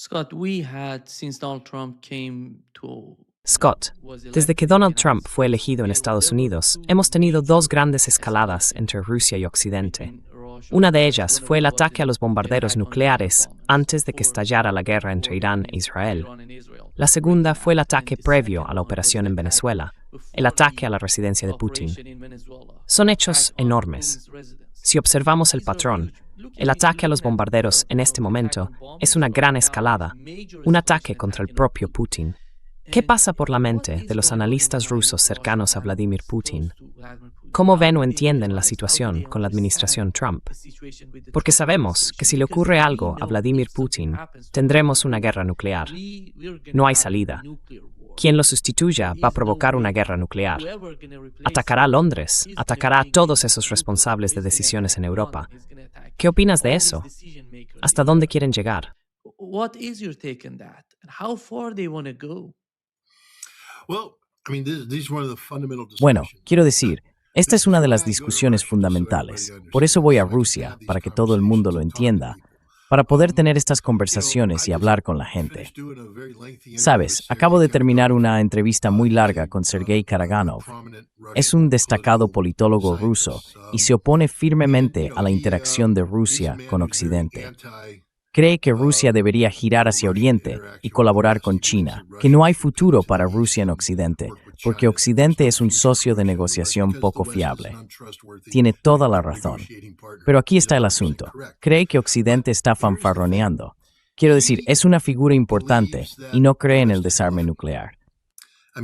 Scott, we had since Donald Trump came to Scott, desde que Donald Trump fue elegido en Estados Unidos, hemos tenido dos grandes escaladas entre Rusia y Occidente. Una de ellas fue el ataque a los bombarderos nucleares antes de que estallara la guerra entre Irán e Israel. La segunda fue el ataque previo a la operación en Venezuela, el ataque a la residencia de Putin. Son hechos enormes. Si observamos el patrón, el ataque a los bombarderos en este momento es una gran escalada, un ataque contra el propio Putin. ¿Qué pasa por la mente de los analistas rusos cercanos a Vladimir Putin? ¿Cómo ven o entienden la situación con la administración Trump? Porque sabemos que si le ocurre algo a Vladimir Putin, tendremos una guerra nuclear. No hay salida. Quien lo sustituya va a provocar una guerra nuclear. Atacará a Londres, atacará a todos esos responsables de decisiones en Europa. ¿Qué opinas de eso? ¿Hasta dónde quieren llegar? What is your take on that? And how far they want to go? Bueno, quiero decir, esta es una de las discusiones fundamentales. Por eso voy a Rusia, para que todo el mundo lo entienda, para poder tener estas conversaciones y hablar con la gente. Sabes, acabo de terminar una entrevista muy larga con Sergei Karaganov. Es un destacado politólogo ruso y se opone firmemente a la interacción de Rusia con Occidente. Cree que Rusia debería girar hacia Oriente y colaborar con China, que no hay futuro para Rusia en Occidente, porque Occidente es un socio de negociación poco fiable. Tiene toda la razón. Pero aquí está el asunto. Cree que Occidente está fanfarroneando. Quiero decir, es una figura importante y no cree en el desarme nuclear.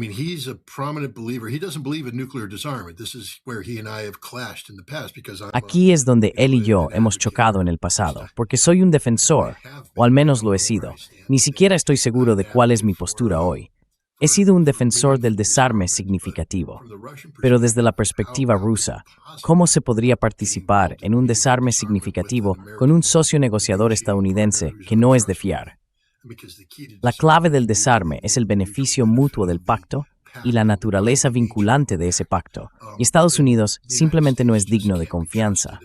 He's a prominent believer. He doesn't believe in nuclear disarmament. This is where he and I have clashed in the past because Aquí es donde él y yo hemos chocado en el pasado, porque soy un defensor, o al menos lo he sido. Ni siquiera estoy seguro de cuál es mi postura hoy. He sido un defensor del desarme significativo. Pero desde la perspectiva rusa, ¿cómo se podría participar en un desarme significativo con un socio negociador estadounidense que no es de fiar? La clave del desarme es el beneficio mutuo del pacto y la naturaleza vinculante de ese pacto, y Estados Unidos simplemente no es digno de confianza.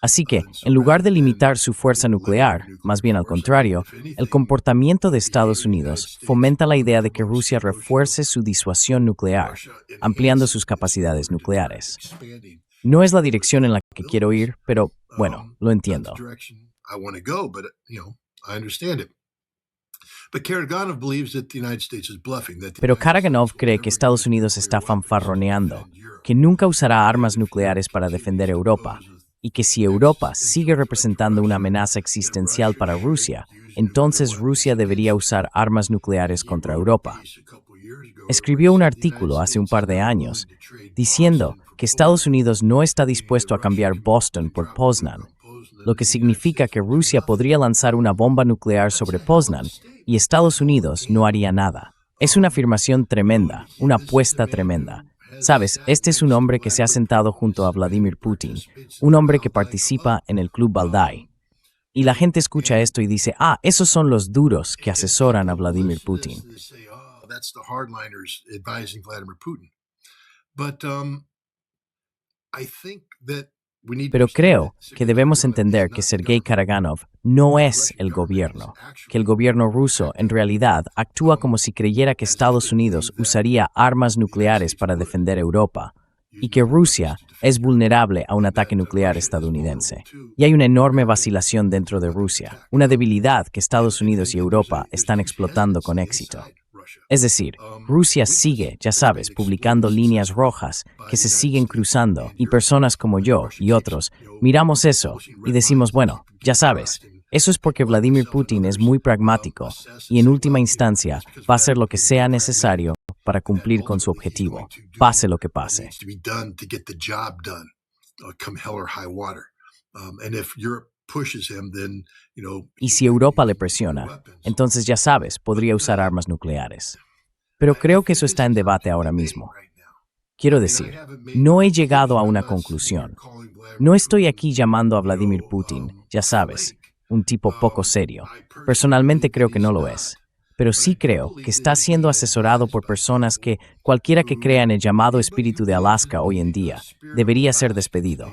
Así que, en lugar de limitar su fuerza nuclear, más bien al contrario, el comportamiento de Estados Unidos fomenta la idea de que Rusia refuerce su disuasión nuclear, ampliando sus capacidades nucleares. No es la dirección en la que quiero ir, pero, bueno, lo entiendo. Pero Karaganov cree que Estados Unidos está fanfarroneando, que nunca usará armas nucleares para defender Europa, y que si Europa sigue representando una amenaza existencial para Rusia, entonces Rusia debería usar armas nucleares contra Europa. Escribió un artículo hace un par de años diciendo que Estados Unidos no está dispuesto a cambiar Boston por Poznan, lo que significa que Rusia podría lanzar una bomba nuclear sobre Poznan y Estados Unidos no haría nada. Es una afirmación tremenda, una apuesta tremenda. Sabes, este es un hombre que se ha sentado junto a Vladimir Putin, un hombre que participa en el Club Valdai. Y la gente escucha esto y dice, esos son los duros que asesoran a Vladimir Putin. Pero creo que debemos entender que Sergei Karaganov no es el gobierno, que el gobierno ruso en realidad actúa como si creyera que Estados Unidos usaría armas nucleares para defender Europa y que Rusia es vulnerable a un ataque nuclear estadounidense. Y hay una enorme vacilación dentro de Rusia, una debilidad que Estados Unidos y Europa están explotando con éxito. Es decir, Rusia sigue, ya sabes, publicando líneas rojas que se siguen cruzando y personas como yo y otros miramos eso y decimos, bueno, ya sabes, eso es porque Vladimir Putin es muy pragmático y en última instancia va a hacer lo que sea necesario para cumplir con su objetivo, pase lo que pase. Y si Europa le presiona, entonces ya sabes, podría usar armas nucleares. Pero creo que eso está en debate ahora mismo. Quiero decir, no he llegado a una conclusión. No estoy aquí llamando a Vladimir Putin, ya sabes, un tipo poco serio. Personalmente creo que no lo es. Pero sí creo que está siendo asesorado por personas que, cualquiera que crea en el llamado espíritu de Alaska hoy en día, debería ser despedido.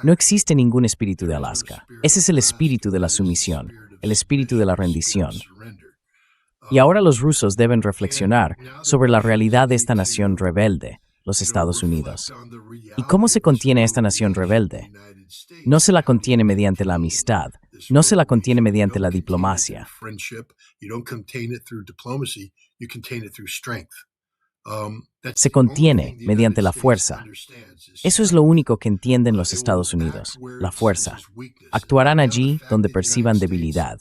No existe ningún espíritu de Alaska. Ese es el espíritu de la sumisión, el espíritu de la rendición. Y ahora los rusos deben reflexionar sobre la realidad de esta nación rebelde, los Estados Unidos. ¿Y cómo se contiene esta nación rebelde? No se la contiene mediante la amistad, no se la contiene mediante la diplomacia. Se contiene mediante la fuerza. Eso es lo único que entienden los Estados Unidos, la fuerza. Actuarán allí donde perciban debilidad.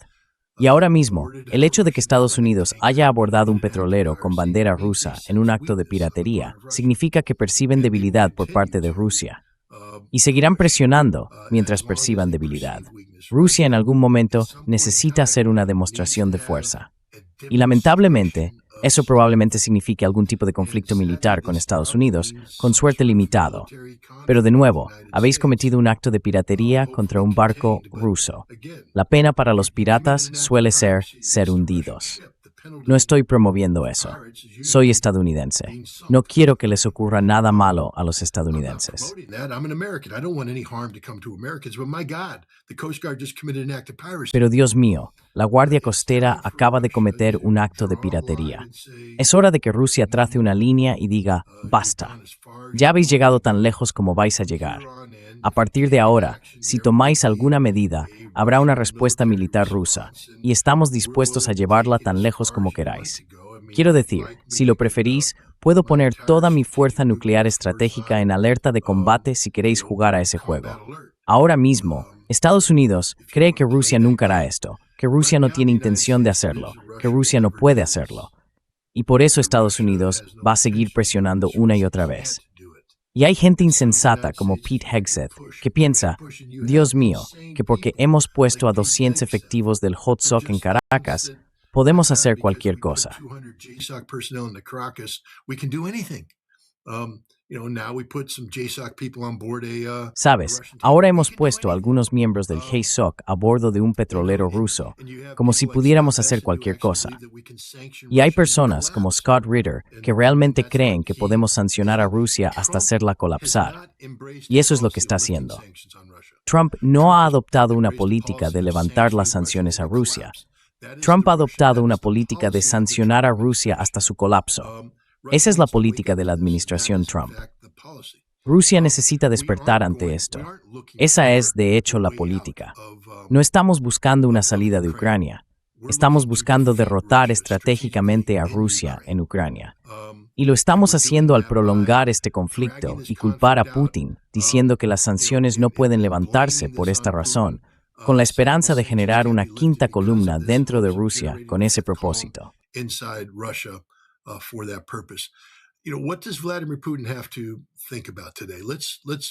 Y ahora mismo, el hecho de que Estados Unidos haya abordado un petrolero con bandera rusa en un acto de piratería significa que perciben debilidad por parte de Rusia. Y seguirán presionando mientras perciban debilidad. Rusia en algún momento necesita hacer una demostración de fuerza. Y lamentablemente, eso probablemente signifique algún tipo de conflicto militar con Estados Unidos, con suerte limitado. Pero de nuevo, habéis cometido un acto de piratería contra un barco ruso. La pena para los piratas suele ser hundidos. No estoy promoviendo eso. Soy estadounidense. No quiero que les ocurra nada malo a los estadounidenses. Pero Dios mío, la Guardia Costera acaba de cometer un acto de piratería. Es hora de que Rusia trace una línea y diga, basta. Ya habéis llegado tan lejos como vais a llegar. A partir de ahora, si tomáis alguna medida, habrá una respuesta militar rusa, y estamos dispuestos a llevarla tan lejos como queráis. Quiero decir, si lo preferís, puedo poner toda mi fuerza nuclear estratégica en alerta de combate si queréis jugar a ese juego. Ahora mismo, Estados Unidos cree que Rusia nunca hará esto, que Rusia no tiene intención de hacerlo, que Rusia no puede hacerlo. Y por eso Estados Unidos va a seguir presionando una y otra vez. Y hay gente insensata como Pete Hegseth que piensa, Dios mío, que porque hemos puesto a 200 efectivos del HOTSOC en Caracas, podemos hacer cualquier cosa. Sabes, ahora hemos puesto a algunos miembros del HSOC a bordo de un petrolero ruso, como si pudiéramos hacer cualquier cosa. Y hay personas como Scott Ritter que realmente creen que podemos sancionar a Rusia hasta hacerla colapsar. Y eso es lo que está haciendo. Trump no ha adoptado una política de levantar las sanciones a Rusia. Trump ha adoptado una política de sancionar a Rusia hasta su colapso. Esa es la política de la administración Trump. Rusia necesita despertar ante esto. Esa es, de hecho, la política. No estamos buscando una salida de Ucrania. Estamos buscando derrotar estratégicamente a Rusia en Ucrania. Y lo estamos haciendo al prolongar este conflicto y culpar a Putin, diciendo que las sanciones no pueden levantarse por esta razón, con la esperanza de generar una quinta columna dentro de Rusia con ese propósito.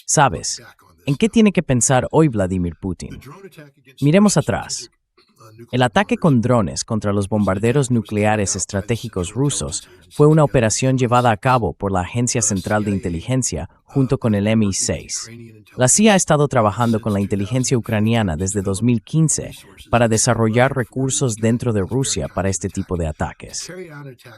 ¿Sabes? ¿En qué tiene que pensar hoy Vladimir Putin? Miremos atrás. El ataque con drones contra los bombarderos nucleares estratégicos rusos fue una operación llevada a cabo por la Agencia Central de Inteligencia junto con el MI6. La CIA ha estado trabajando con la inteligencia ucraniana desde 2015 para desarrollar recursos dentro de Rusia para este tipo de ataques.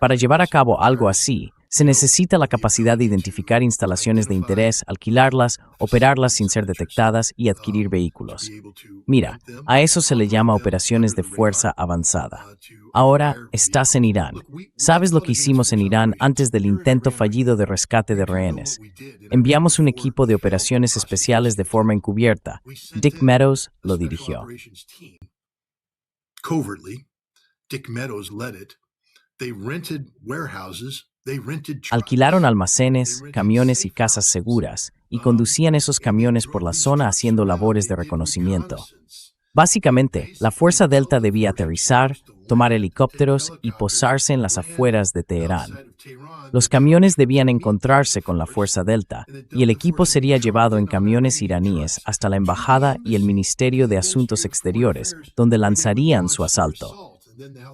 Para llevar a cabo algo así, se necesita la capacidad de identificar instalaciones de interés, alquilarlas, operarlas sin ser detectadas y adquirir vehículos. Mira, a eso se le llama operaciones de fuerza avanzada. Ahora estás en Irán. ¿Sabes lo que hicimos en Irán antes del intento fallido de rescate de rehenes? Enviamos un equipo de operaciones especiales de forma encubierta. Dick Meadows lo dirigió. Covertly, Dick Meadows led it. They rented warehouses. Alquilaron almacenes, camiones y casas seguras, y conducían esos camiones por la zona haciendo labores de reconocimiento. Básicamente, la Fuerza Delta debía aterrizar, tomar helicópteros y posarse en las afueras de Teherán. Los camiones debían encontrarse con la Fuerza Delta, y el equipo sería llevado en camiones iraníes hasta la Embajada y el Ministerio de Asuntos Exteriores, donde lanzarían su asalto.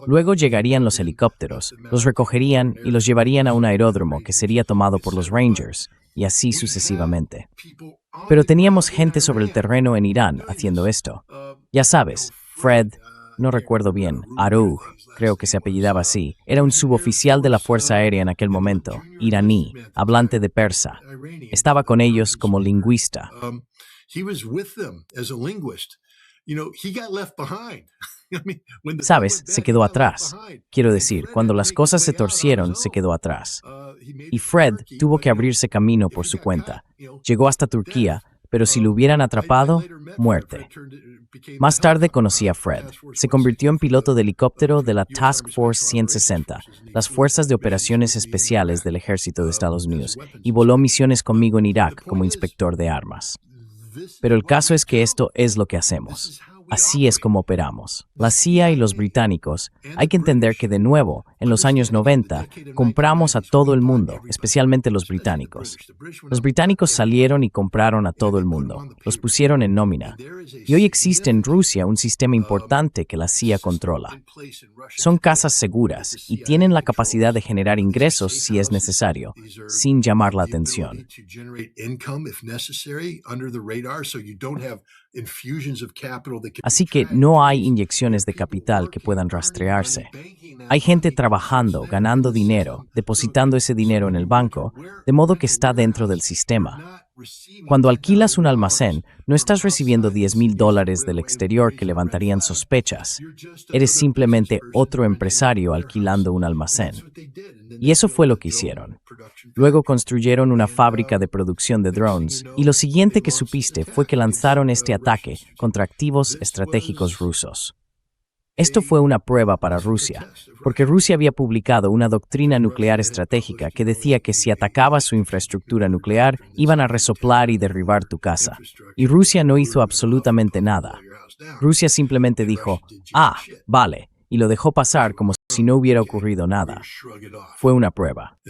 Luego llegarían los helicópteros, los recogerían y los llevarían a un aeródromo que sería tomado por los Rangers, y así sucesivamente. Pero teníamos gente sobre el terreno en Irán haciendo esto. Ya sabes, Fred, no recuerdo bien, Arough, creo que se apellidaba así, era un suboficial de la Fuerza Aérea en aquel momento, iraní, hablante de persa. Estaba con ellos como lingüista. he got left behind. Sabes, se quedó atrás. Quiero decir, cuando las cosas se torcieron, se quedó atrás. Y Fred tuvo que abrirse camino por su cuenta. Llegó hasta Turquía, pero si lo hubieran atrapado, muerte. Más tarde conocí a Fred. Se convirtió en piloto de helicóptero de la Task Force 160, las Fuerzas de Operaciones Especiales del Ejército de Estados Unidos, y voló misiones conmigo en Irak como inspector de armas. Pero el caso es que esto es lo que hacemos. Así es como operamos. La CIA y los británicos, hay que entender que de nuevo, en los años 90, compramos a todo el mundo, especialmente los británicos. Los británicos salieron y compraron a todo el mundo, los pusieron en nómina. Y hoy existe en Rusia un sistema importante que la CIA controla. Son casas seguras y tienen la capacidad de generar ingresos si es necesario, sin llamar la atención. Así que no hay inyecciones de capital que puedan rastrearse. Hay gente trabajando, ganando dinero, depositando ese dinero en el banco, de modo que está dentro del sistema. Cuando alquilas un almacén, no estás recibiendo $10,000 del exterior que levantarían sospechas. Eres simplemente otro empresario alquilando un almacén. Y eso fue lo que hicieron. Luego construyeron una fábrica de producción de drones, y lo siguiente que supiste fue que lanzaron este ataque contra activos estratégicos rusos. Esto fue una prueba para Rusia, porque Rusia había publicado una doctrina nuclear estratégica que decía que si atacabas su infraestructura nuclear, iban a resoplar y derribar tu casa. Y Rusia no hizo absolutamente nada. Rusia simplemente dijo, vale, y lo dejó pasar como si no hubiera ocurrido nada. Fue una prueba.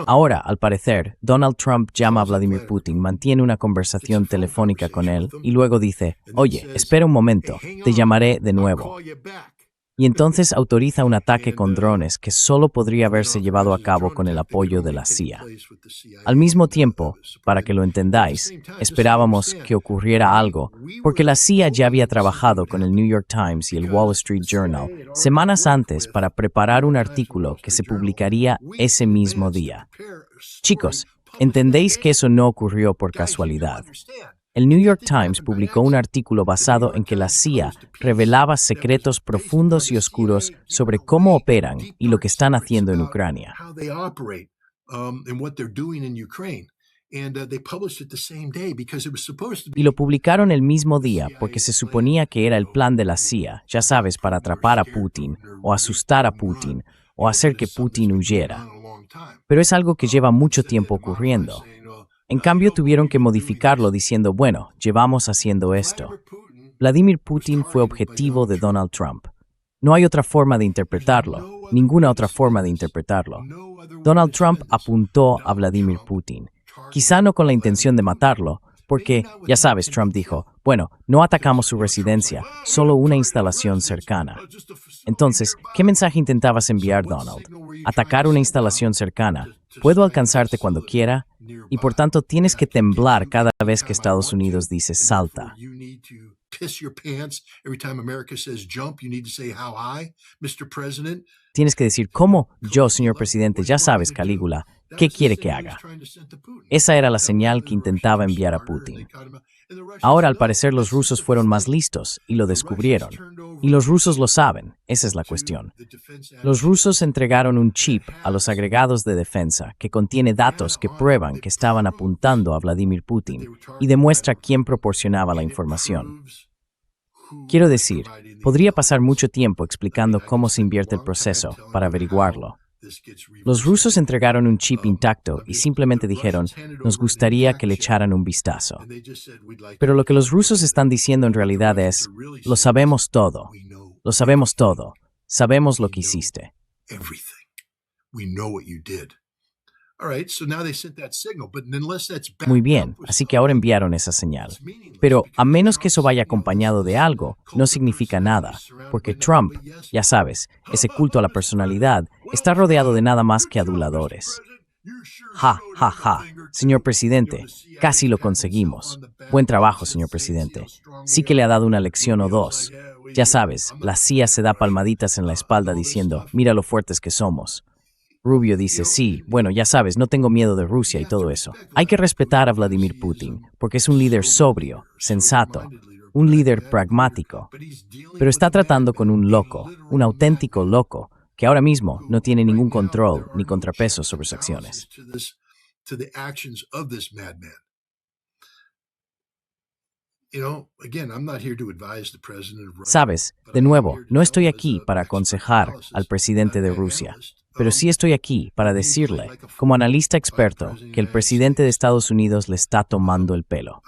Ahora, al parecer, Donald Trump llama a Vladimir Putin, mantiene una conversación telefónica con él y luego dice, oye, espera un momento, te llamaré de nuevo. Y entonces autoriza un ataque con drones que solo podría haberse llevado a cabo con el apoyo de la CIA. Al mismo tiempo, para que lo entendáis, esperábamos que ocurriera algo, porque la CIA ya había trabajado con el New York Times y el Wall Street Journal semanas antes para preparar un artículo que se publicaría ese mismo día. Chicos, ¿entendéis que eso no ocurrió por casualidad? El New York Times publicó un artículo basado en que la CIA revelaba secretos profundos y oscuros sobre cómo operan y lo que están haciendo en Ucrania. Y lo publicaron el mismo día porque se suponía que era el plan de la CIA, ya sabes, para atrapar a Putin, o asustar a Putin, o hacer que Putin huyera. Pero es algo que lleva mucho tiempo ocurriendo. En cambio, tuvieron que modificarlo diciendo, bueno, llevamos haciendo esto. Vladimir Putin fue objetivo de Donald Trump. No hay otra forma de interpretarlo, ninguna otra forma de interpretarlo. Donald Trump apuntó a Vladimir Putin. Quizá no con la intención de matarlo, porque, ya sabes, Trump dijo, bueno, no atacamos su residencia, solo una instalación cercana. Entonces, ¿qué mensaje intentabas enviar, Donald? Atacar una instalación cercana. Puedo alcanzarte cuando quiera, y por tanto tienes que temblar cada vez que Estados Unidos dice salta. Tienes que decir, ¿cómo? Yo, señor presidente, ya sabes, Calígula, ¿qué quiere que haga? Esa era la señal que intentaba enviar a Putin. Ahora, al parecer, los rusos fueron más listos y lo descubrieron. Y los rusos lo saben, esa es la cuestión. Los rusos entregaron un chip a los agregados de defensa que contiene datos que prueban que estaban apuntando a Vladimir Putin y demuestra quién proporcionaba la información. Quiero decir, podría pasar mucho tiempo explicando cómo se invierte el proceso para averiguarlo. Los rusos entregaron un chip intacto y simplemente dijeron, nos gustaría que le echaran un vistazo. Pero lo que los rusos están diciendo en realidad es, lo sabemos todo, sabemos lo que hiciste. Muy bien, así que ahora enviaron esa señal. Pero a menos que eso vaya acompañado de algo, no significa nada, porque Trump, ya sabes, ese culto a la personalidad, está rodeado de nada más que aduladores. Ja, ja, ja. Señor presidente, casi lo conseguimos. Buen trabajo, señor presidente. Sí que le ha dado una lección o dos. Ya sabes, la CIA se da palmaditas en la espalda diciendo, mira lo fuertes que somos. Rubio dice, sí, bueno, ya sabes, no tengo miedo de Rusia y todo eso. Hay que respetar a Vladimir Putin, porque es un líder sobrio, sensato, un líder pragmático. Pero está tratando con un loco, un auténtico loco, que ahora mismo no tiene ningún control ni contrapeso sobre sus acciones. Sabes, de nuevo, no estoy aquí para aconsejar al presidente de Rusia, pero sí estoy aquí para decirle, como analista experto, que el presidente de Estados Unidos le está tomando el pelo.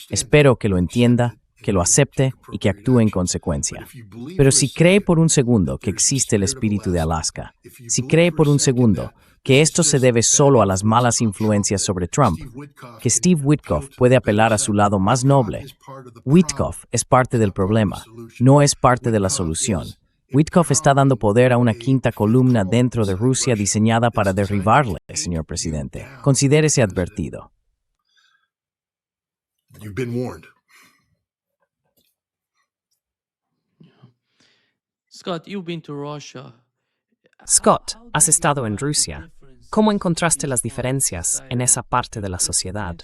Espero que lo entienda, que lo acepte y que actúe en consecuencia. Pero si cree por un segundo que existe el espíritu de Alaska, si cree por un segundo que esto se debe solo a las malas influencias sobre Trump, que Steve Witkoff puede apelar a su lado más noble, Witkoff es parte del problema, no es parte de la solución. Witkoff está dando poder a una quinta columna dentro de Rusia diseñada para derribarle, señor presidente. Considérese advertido. Scott, has estado en Rusia. ¿Cómo encontraste las diferencias en esa parte de la sociedad?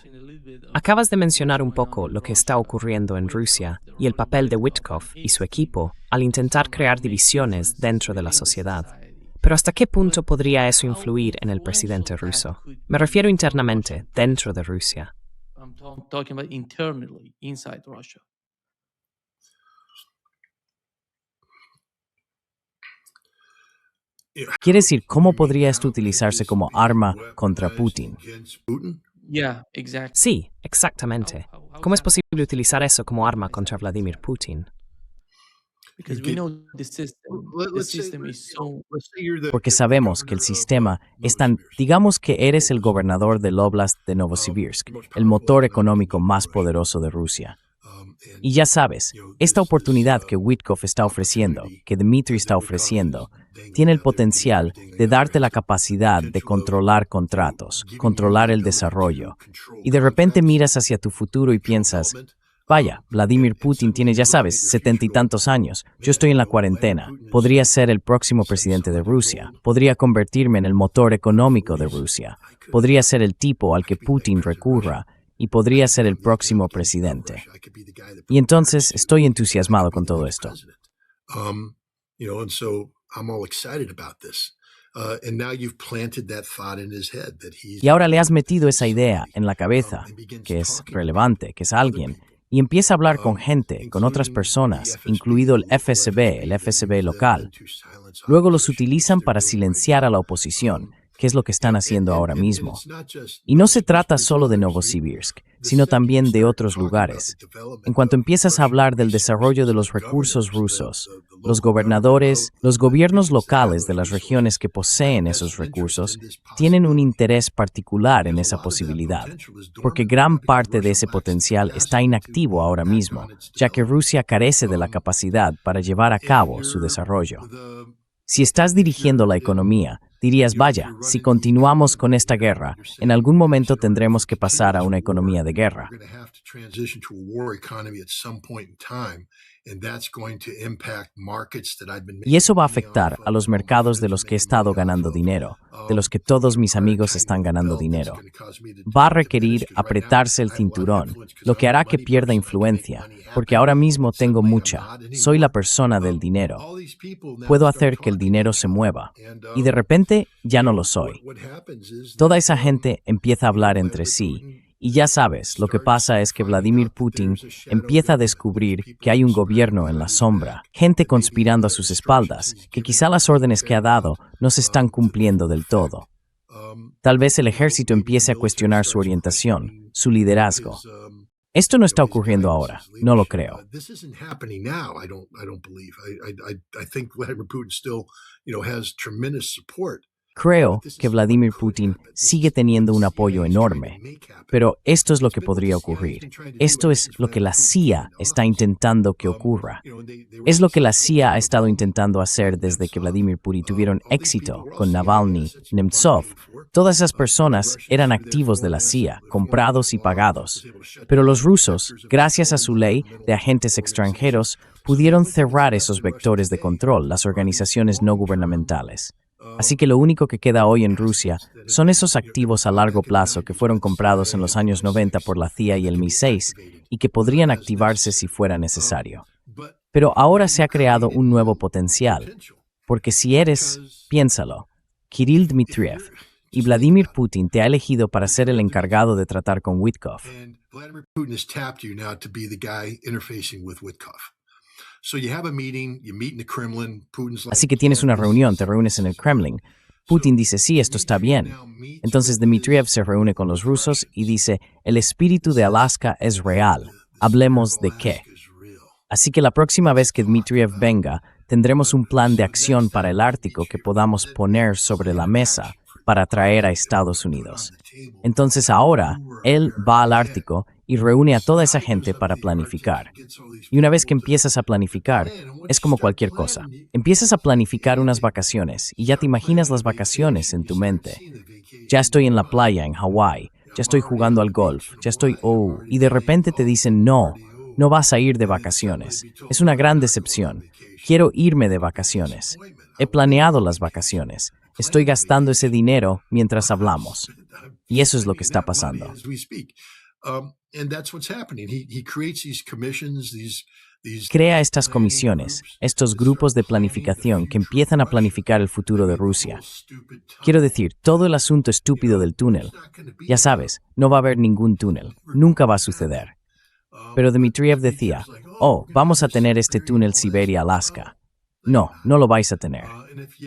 Acabas de mencionar un poco lo que está ocurriendo en Rusia y el papel de Witkoff y su equipo al intentar crear divisiones dentro de la sociedad. Pero ¿hasta qué punto podría eso influir en el presidente ruso? Me refiero internamente, dentro de Rusia. Quiere decir, ¿cómo podría esto utilizarse como arma contra Putin? Sí, exactamente. ¿Cómo es posible utilizar eso como arma contra Vladimir Putin? Porque sabemos que el sistema es tan, digamos que eres el gobernador del Oblast de Novosibirsk, el motor económico más poderoso de Rusia. Y ya sabes, esta oportunidad que Witkoff está ofreciendo, que Dmitry está ofreciendo, tiene el potencial de darte la capacidad de controlar contratos, controlar el desarrollo. Y de repente miras hacia tu futuro y piensas, vaya, Vladimir Putin tiene, ya sabes, 70 y tantos años, yo estoy en la cuarentena, podría ser el próximo presidente de Rusia, podría convertirme en el motor económico de Rusia, podría ser el tipo al que Putin recurra, y podría ser el próximo presidente. Y entonces estoy entusiasmado con todo esto. Y ahora le has metido esa idea en la cabeza, que es relevante, que es alguien, y empieza a hablar con gente, con otras personas, incluido el FSB local. Luego los utilizan para silenciar a la oposición, que es lo que están haciendo ahora mismo. Y no se trata solo de Novosibirsk, sino también de otros lugares. En cuanto empiezas a hablar del desarrollo de los recursos rusos, los gobernadores, los gobiernos locales de las regiones que poseen esos recursos, tienen un interés particular en esa posibilidad, porque gran parte de ese potencial está inactivo ahora mismo, ya que Rusia carece de la capacidad para llevar a cabo su desarrollo. Si estás dirigiendo la economía, dirías, vaya, si continuamos con esta guerra, en algún momento tendremos que pasar a una economía de guerra. Y eso va a afectar a los mercados de los que he estado ganando dinero, de los que todos mis amigos están ganando dinero. Va a requerir apretarse el cinturón, lo que hará que pierda influencia, porque ahora mismo tengo mucha, soy la persona del dinero. Puedo hacer que el dinero se mueva, y de repente ya no lo soy. Toda esa gente empieza a hablar entre sí, y ya sabes, lo que pasa es que Vladimir Putin empieza a descubrir que hay un gobierno en la sombra, gente conspirando a sus espaldas, que quizá las órdenes que ha dado no se están cumpliendo del todo. Tal vez el ejército empiece a cuestionar su orientación, su liderazgo. Esto no está ocurriendo ahora, no lo creo. Creo que Vladimir Putin sigue teniendo un apoyo enorme, pero esto es lo que podría ocurrir. Esto es lo que la CIA está intentando que ocurra. Es lo que la CIA ha estado intentando hacer desde que Vladimir Putin tuvieron éxito con Navalny, Nemtsov. Todas esas personas eran activos de la CIA, comprados y pagados. Pero los rusos, gracias a su ley de agentes extranjeros, pudieron cerrar esos vectores de control, las organizaciones no gubernamentales. Así que lo único que queda hoy en Rusia son esos activos a largo plazo que fueron comprados en los años 90 por la CIA y el Mi-6 y que podrían activarse si fuera necesario. Pero ahora se ha creado un nuevo potencial, porque si eres, piénsalo, Kirill Dmitriev, y Vladimir Putin te ha elegido para ser el encargado de tratar con Witkoff. And Vladimir Putin has tapped you now to be the guy interfacing with Witkoff. So you have a meeting, you meet in the Kremlin, Putin's like, Así que tienes una reunión, te reúnes en el Kremlin. Putin dice, sí, esto está bien. Entonces Dmitriev se reúne con los rusos y dice, el espíritu de Alaska es real. Hablemos de qué. Así que la próxima vez que Dmitriev venga, tendremos un plan de acción para el Ártico que podamos poner sobre la mesa para traer a Estados Unidos. Entonces ahora, él va al Ártico y reúne a toda esa gente para planificar. Y una vez que empiezas a planificar, es como cualquier cosa. Empiezas a planificar unas vacaciones y ya te imaginas las vacaciones en tu mente. Ya estoy en la playa en Hawái, ya estoy jugando al golf, ya estoy, y de repente te dicen, no vas a ir de vacaciones. Es una gran decepción. Quiero irme de vacaciones. He planeado las vacaciones. Estoy gastando ese dinero mientras hablamos. Y eso es lo que está pasando. Crea estas comisiones, estos grupos de planificación que empiezan a planificar el futuro de Rusia. Quiero decir, todo el asunto estúpido del túnel. Ya sabes, no va a haber ningún túnel. Nunca va a suceder. Pero Dmitriev decía, vamos a tener este túnel Siberia-Alaska. No lo vais a tener.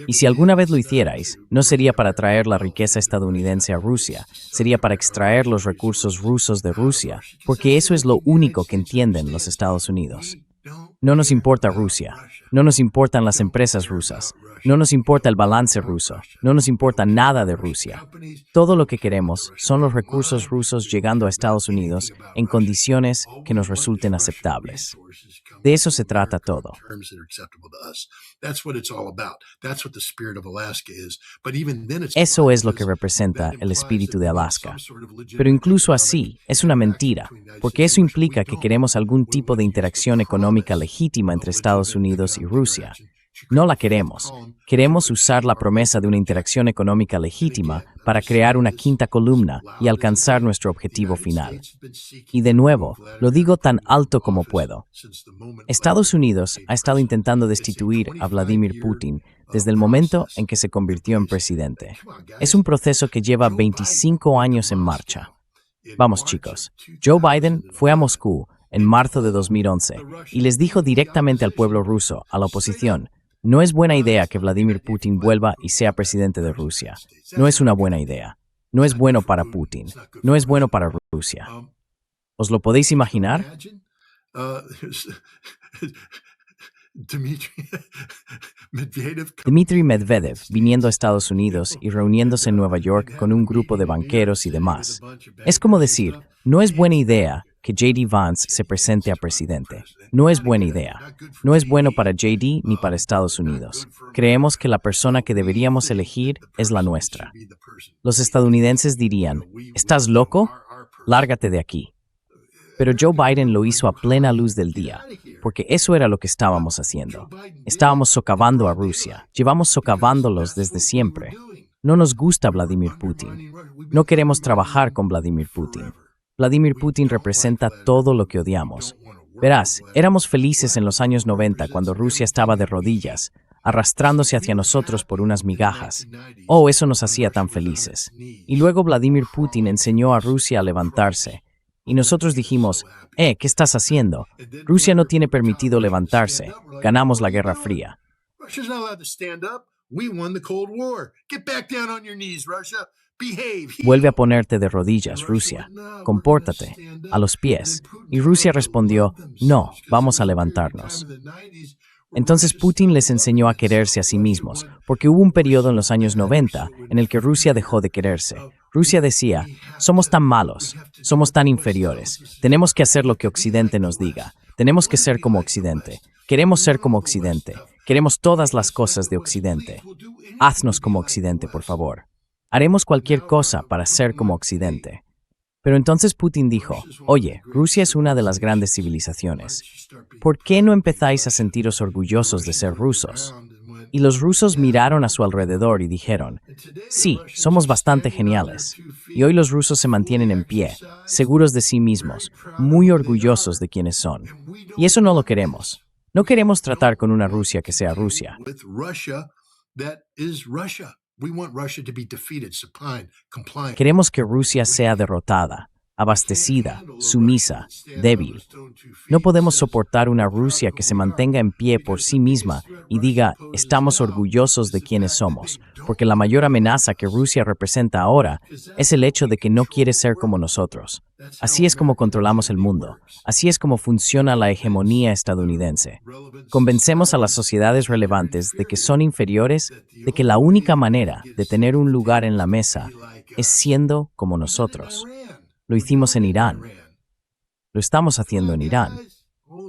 Y si alguna vez lo hicierais, no sería para traer la riqueza estadounidense a Rusia, sería para extraer los recursos rusos de Rusia, porque eso es lo único que entienden los Estados Unidos. No nos importa Rusia, no nos importan las empresas rusas, no nos importa el balance ruso, no nos importa nada de Rusia. Todo lo que queremos son los recursos rusos llegando a Estados Unidos en condiciones que nos resulten aceptables. De eso se trata todo. Eso es lo que representa el espíritu de Alaska. Pero incluso así, es una mentira, porque eso implica que queremos algún tipo de interacción económica legítima entre Estados Unidos y Rusia. No la queremos. Queremos usar la promesa de una interacción económica legítima para crear una quinta columna y alcanzar nuestro objetivo final. Y de nuevo, lo digo tan alto como puedo. Estados Unidos ha estado intentando destituir a Vladimir Putin desde el momento en que se convirtió en presidente. Es un proceso que lleva 25 años en marcha. Vamos, chicos. Joe Biden fue a Moscú en marzo de 2011 y les dijo directamente al pueblo ruso, a la oposición, no es buena idea que Vladimir Putin vuelva y sea presidente de Rusia. No es una buena idea. No es bueno para Putin. No es bueno para Rusia. ¿Os lo podéis imaginar? Dmitry Medvedev viniendo a Estados Unidos y reuniéndose en Nueva York con un grupo de banqueros y demás. Es como decir, no es buena idea que J.D. Vance se presente a presidente. No es buena idea. No es bueno para J.D. ni para Estados Unidos. Creemos que la persona que deberíamos elegir es la nuestra. Los estadounidenses dirían, ¿estás loco? Lárgate de aquí. Pero Joe Biden lo hizo a plena luz del día, porque eso era lo que estábamos haciendo. Estábamos socavando a Rusia. Llevamos socavándolos desde siempre. No nos gusta Vladimir Putin. No queremos trabajar con Vladimir Putin. Vladimir Putin representa todo lo que odiamos. Verás, éramos felices en los años 90 cuando Rusia estaba de rodillas, arrastrándose hacia nosotros por unas migajas. Eso nos hacía tan felices. Y luego Vladimir Putin enseñó a Rusia a levantarse. Y nosotros dijimos, ¿qué estás haciendo? Rusia no tiene permitido levantarse. Ganamos la Guerra Fría. Vuelve a ponerte de rodillas, Rusia. Compórtate. A los pies. Y Rusia respondió, no, vamos a levantarnos. Entonces Putin les enseñó a quererse a sí mismos, porque hubo un periodo en los años 90 en el que Rusia dejó de quererse. Rusia decía, somos tan malos, somos tan inferiores, tenemos que hacer lo que Occidente nos diga, tenemos que ser como Occidente, queremos ser como Occidente, queremos todas las cosas de Occidente. Haznos como Occidente, por favor. Haremos cualquier cosa para ser como Occidente. Pero entonces Putin dijo, oye, Rusia es una de las grandes civilizaciones. ¿Por qué no empezáis a sentiros orgullosos de ser rusos? Y los rusos miraron a su alrededor y dijeron, sí, somos bastante geniales. Y hoy los rusos se mantienen en pie, seguros de sí mismos, muy orgullosos de quienes son. Y eso no lo queremos. No queremos tratar con una Rusia que sea Rusia. Queremos que Rusia sea derrotada, abastecida, sumisa, débil. No podemos soportar una Rusia que se mantenga en pie por sí misma y diga, estamos orgullosos de quienes somos, porque la mayor amenaza que Rusia representa ahora es el hecho de que no quiere ser como nosotros. Así es como controlamos el mundo. Así es como funciona la hegemonía estadounidense. Convencemos a las sociedades relevantes de que son inferiores, de que la única manera de tener un lugar en la mesa es siendo como nosotros. Lo hicimos en Irán. Lo estamos haciendo en Irán.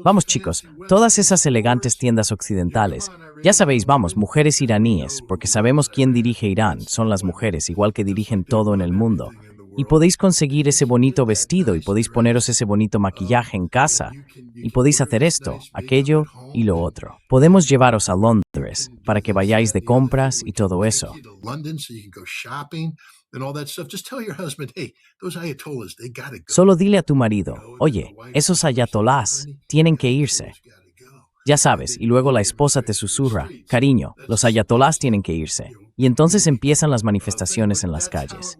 Vamos, chicos, todas esas elegantes tiendas occidentales. Ya sabéis, vamos, mujeres iraníes, porque sabemos quién dirige Irán, son las mujeres, igual que dirigen todo en el mundo. Y podéis conseguir ese bonito vestido y podéis poneros ese bonito maquillaje en casa. Y podéis hacer esto, aquello y lo otro. Podemos llevaros a Londres para que vayáis de compras y todo eso. Solo dile a tu marido, oye, esos ayatolás tienen que irse. Ya sabes, y luego la esposa te susurra, cariño, los ayatolás tienen que irse. Y entonces empiezan las manifestaciones en las calles.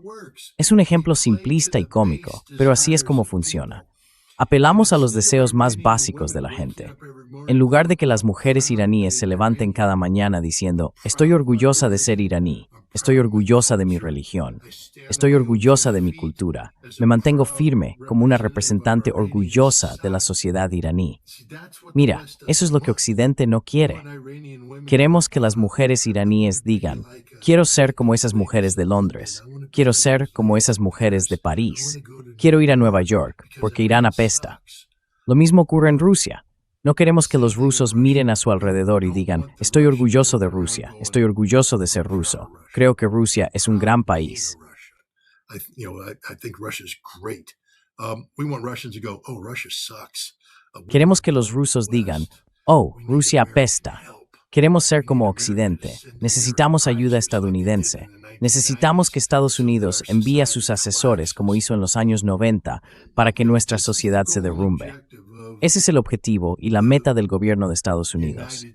Es un ejemplo simplista y cómico, pero así es como funciona. Apelamos a los deseos más básicos de la gente. En lugar de que las mujeres iraníes se levanten cada mañana diciendo, estoy orgullosa de ser iraní, estoy orgullosa de mi religión, estoy orgullosa de mi cultura, me mantengo firme como una representante orgullosa de la sociedad iraní. Mira, eso es lo que Occidente no quiere. Queremos que las mujeres iraníes digan, quiero ser como esas mujeres de Londres, quiero ser como esas mujeres de París, quiero ir a Nueva York, porque Irán apesta. Lo mismo ocurre en Rusia. No queremos que los rusos miren a su alrededor y digan, estoy orgulloso de Rusia, estoy orgulloso de ser ruso. Creo que Rusia es un gran país. Queremos que los rusos digan, oh, Rusia apesta. Queremos ser como Occidente. Necesitamos ayuda estadounidense. Necesitamos que Estados Unidos envíe a sus asesores, como hizo en los años 90, para que nuestra sociedad se derrumbe. Ese es el objetivo y la meta del gobierno de Estados Unidos.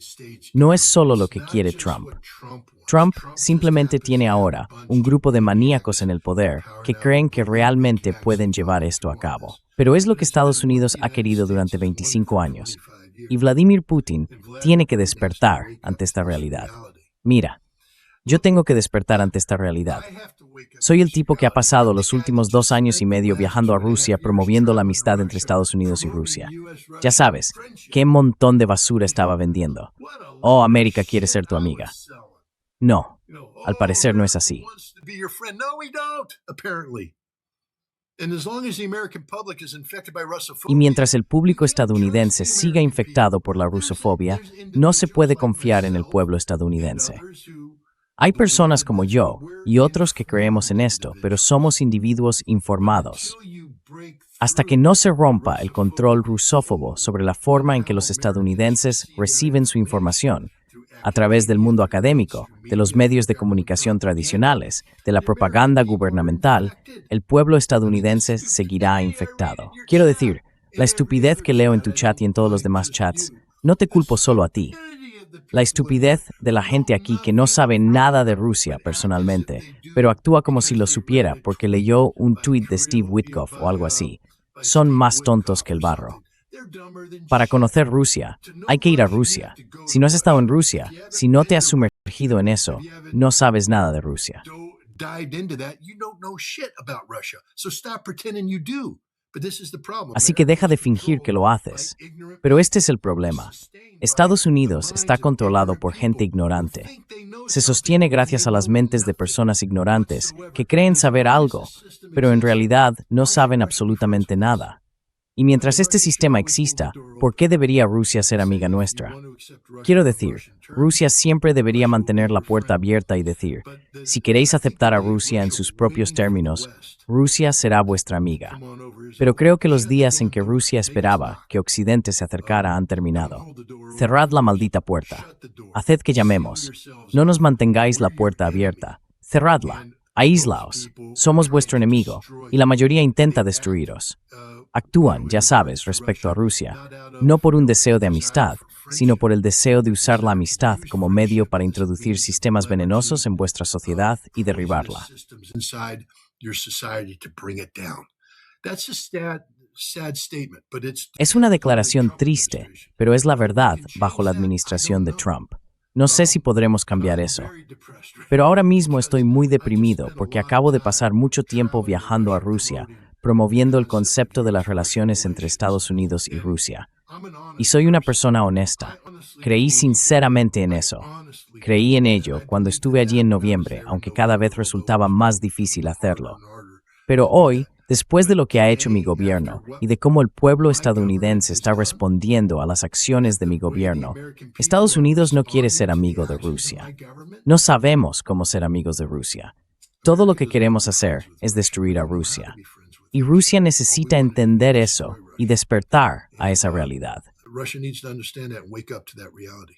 No es solo lo que quiere Trump. Trump simplemente tiene ahora un grupo de maníacos en el poder que creen que realmente pueden llevar esto a cabo. Pero es lo que Estados Unidos ha querido durante 25 años. Y Vladimir Putin tiene que despertar ante esta realidad. Mira, yo tengo que despertar ante esta realidad. Soy el tipo que ha pasado los últimos 2 años y medio viajando a Rusia promoviendo la amistad entre Estados Unidos y Rusia. Ya sabes, qué montón de basura estaba vendiendo. Oh, América quiere ser tu amiga. No, al parecer no es así. Y mientras el público estadounidense siga infectado por la rusofobia, no se puede confiar en el pueblo estadounidense. Hay personas como yo y otros que creemos en esto, pero somos individuos informados. Hasta que no se rompa el control rusófobo sobre la forma en que los estadounidenses reciben su información, a través del mundo académico, de los medios de comunicación tradicionales, de la propaganda gubernamental, el pueblo estadounidense seguirá infectado. Quiero decir, la estupidez que leo en tu chat y en todos los demás chats, no te culpo solo a ti. La estupidez de la gente aquí que no sabe nada de Rusia personalmente, pero actúa como si lo supiera porque leyó un tuit de Steve Witkoff o algo así, son más tontos que el barro. Para conocer Rusia, hay que ir a Rusia. Si no has estado en Rusia, si no te has sumergido en eso, no sabes nada de Rusia. Así que deja de fingir que lo haces. Pero este es el problema. Estados Unidos está controlado por gente ignorante. Se sostiene gracias a las mentes de personas ignorantes que creen saber algo, pero en realidad no saben absolutamente nada. Y mientras este sistema exista, ¿por qué debería Rusia ser amiga nuestra? Quiero decir, Rusia siempre debería mantener la puerta abierta y decir, si queréis aceptar a Rusia en sus propios términos, Rusia será vuestra amiga. Pero creo que los días en que Rusia esperaba que Occidente se acercara han terminado. Cerrad la maldita puerta. Haced que llamemos. No nos mantengáis la puerta abierta. Cerradla. Aíslaos. Somos vuestro enemigo, y la mayoría intenta destruiros. Actúan, ya sabes, respecto a Rusia, no por un deseo de amistad, sino por el deseo de usar la amistad como medio para introducir sistemas venenosos en vuestra sociedad y derribarla. Es una declaración triste, pero es la verdad bajo la administración de Trump. No sé si podremos cambiar eso. Pero ahora mismo estoy muy deprimido porque acabo de pasar mucho tiempo viajando a Rusia, promoviendo el concepto de las relaciones entre Estados Unidos y Rusia. Y soy una persona honesta. Creí sinceramente en eso. Creí en ello cuando estuve allí en noviembre, aunque cada vez resultaba más difícil hacerlo. Pero hoy, después de lo que ha hecho mi gobierno y de cómo el pueblo estadounidense está respondiendo a las acciones de mi gobierno, Estados Unidos no quiere ser amigo de Rusia. No sabemos cómo ser amigos de Rusia. Todo lo que queremos hacer es destruir a Rusia. Y Rusia necesita entender eso y despertar a esa realidad. Russia needs to understand that and wake up to that reality.